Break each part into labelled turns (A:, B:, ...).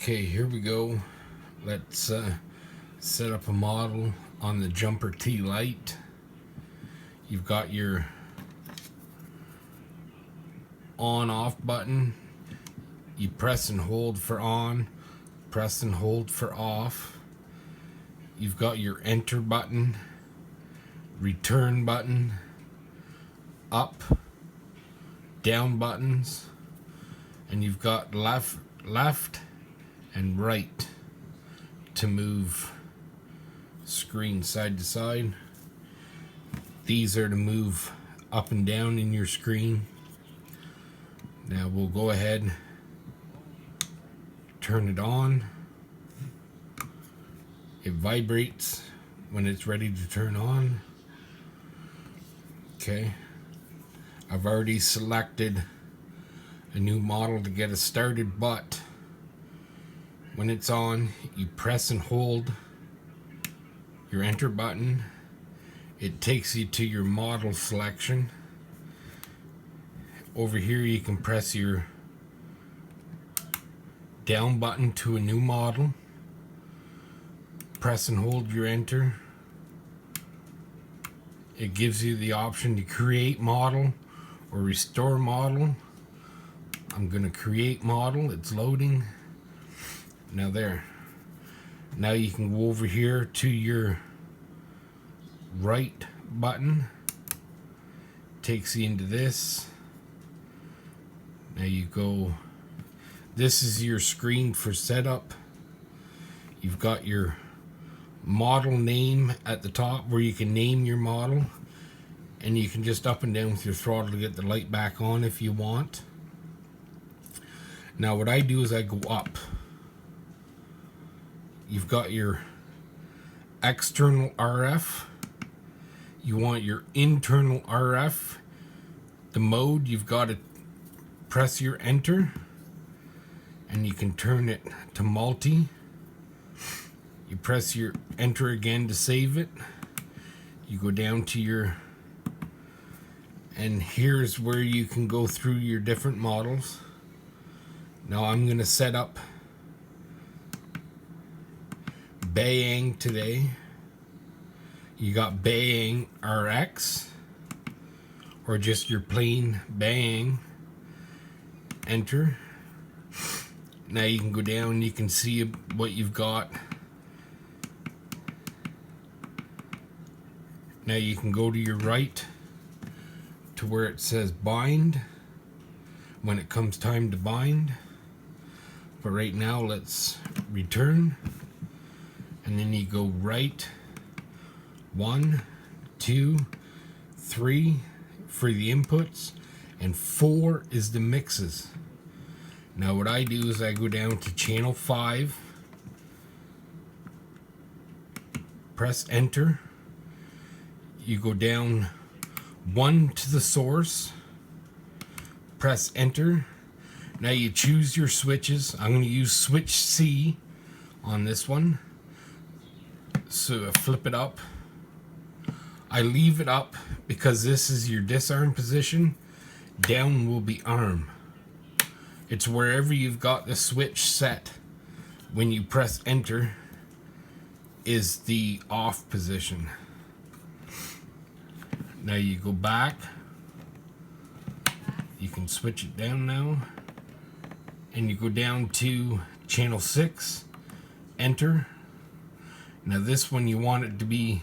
A: Okay, here we go. Let's set up a model on the jumper T-lite. You've got your on-off button. You press and hold for on, press and hold for off. You've got your enter button, return button, up, down buttons, and you've got left and right to move screen side to side. These are to move up and down in your screen. Now we'll go ahead, turn it on. It vibrates when it's ready to turn on. Okay, I've already selected a new model to get us started, but when it's on, you press and hold your enter button. It takes you to your model selection. Over here you can press your down button to a new model. Press and hold your enter. It gives you the option to create model or restore model. I'm going to create model. It's loading. Now there. Now you can go over here to your right button. Takes you into this. Now you go. This is your screen for setup. You've got your model name at the top where you can name your model, and you can just up and down with your throttle to get the light back on if you want. Now what I do is I go up. You've got your external RF. You want your internal RF. The mode, you've got to press your enter, and you can turn it to multi. You press your enter again to save it. You go down to your, and here's where you can go through your different models. Now I'm going to set up Bayang today. You got Bayang RX or just your plain Bayang. Enter. Now you can go down, you can see what you've got. Now you can go to your right to where it says bind when it comes time to bind. But right now let's return, and then you go right 1, 2, 3 for the inputs, and 4 is the mixes. Now what I do is I go down to channel 5, press enter. You go down 1 to the source, press enter. Now you choose your switches. I'm going to use switch C on this one. So I flip it up. I leave it up because this is your disarm position. Down will be arm. It's wherever you've got the switch set. When you press enter is the off position. Now you go back. You can switch it down now. And you go down to channel 6, enter. Now this one you want it to be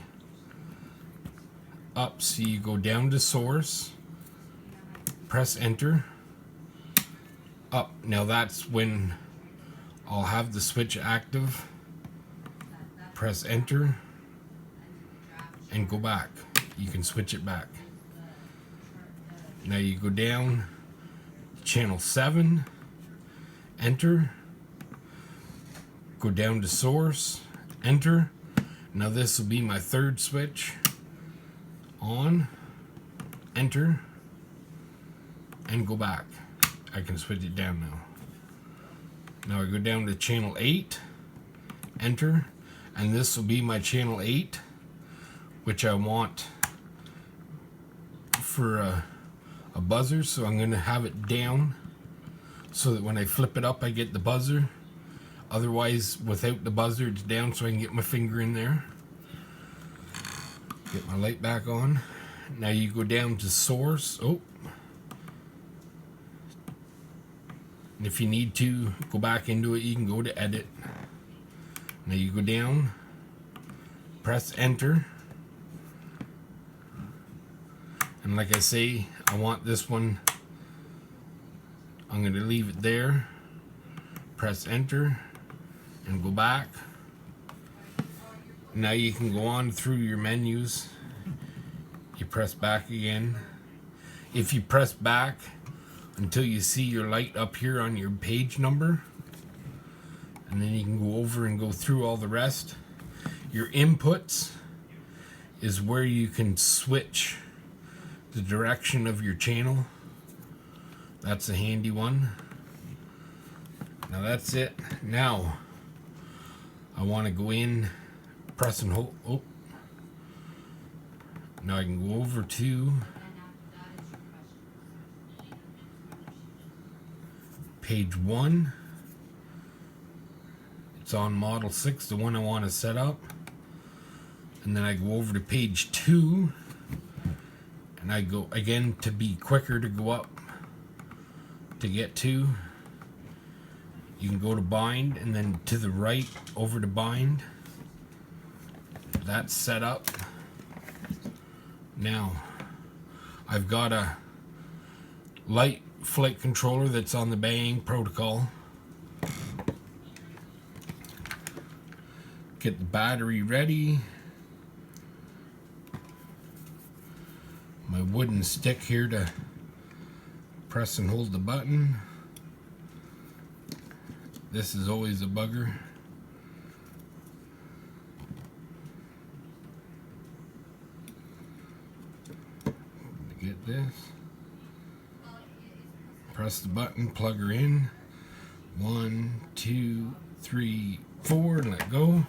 A: up, so you go down to source, press enter, up. Now that's when I'll have the switch active. Press enter and go back. You can switch it back. Now you go down channel 7, enter, go down to source, enter. Now this will be my third switch. On, enter, and go back. I can switch it down now. Now I go down to channel 8, enter, and this will be my channel 8, which I want for a buzzer, so I'm going to have it down so that when I flip it up I get the buzzer. Otherwise, without the buzzer, it's down so I can get my finger in there. Get my light back on. Now you go down to source. Oh. And if you need to go back into it, you can go to edit. Now you go down, press enter. And like I say, I want this one. I'm going to leave it there. Press enter and go back. Now you can go on through your menus. You press back again. If you press back until you see your light up here on your page number, and then you can go over and go through all the rest. Your inputs is where you can switch the direction of your channel. That's a handy one. Now that's it. Now I want to go in, press and hold. Oh, now I can go over to page 1. It's on model 6, the one I want to set up. And then I go over to page 2, and I go again to be quicker to go up to get to. You can go to bind, and then to the right over to bind. That's set up. Now I've got a light flight controller that's on the Bayang protocol. Get the battery ready. My wooden stick here to press and hold the button. This is always a bugger. To get this, press the button, plug her in. 1, 2, 3, 4, and let go.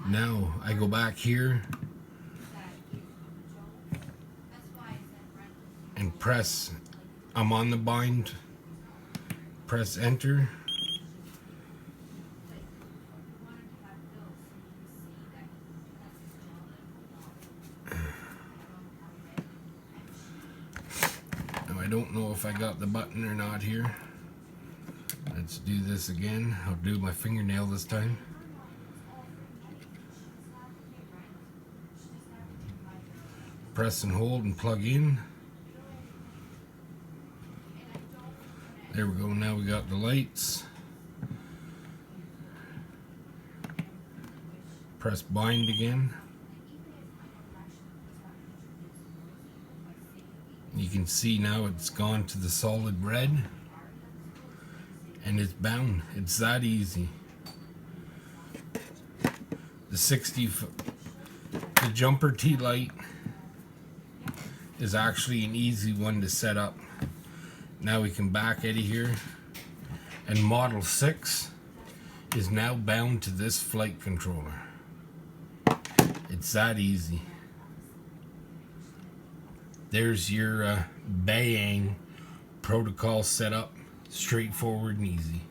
A: Now I go back here and press, I'm on the bind, press enter. Now I don't know if I got the button or not here. Let's do this again. I'll do my fingernail this time. Press and hold and plug in. There we go. Now we got the lights. Press bind again. You can see now it's gone to the solid red, and it's bound. It's that easy. The jumper T-lite is actually an easy one to set up. Now we can back out of here, and model 6 is now bound to this flight controller. It's that easy. There's your Bayang protocol set up, straightforward and easy.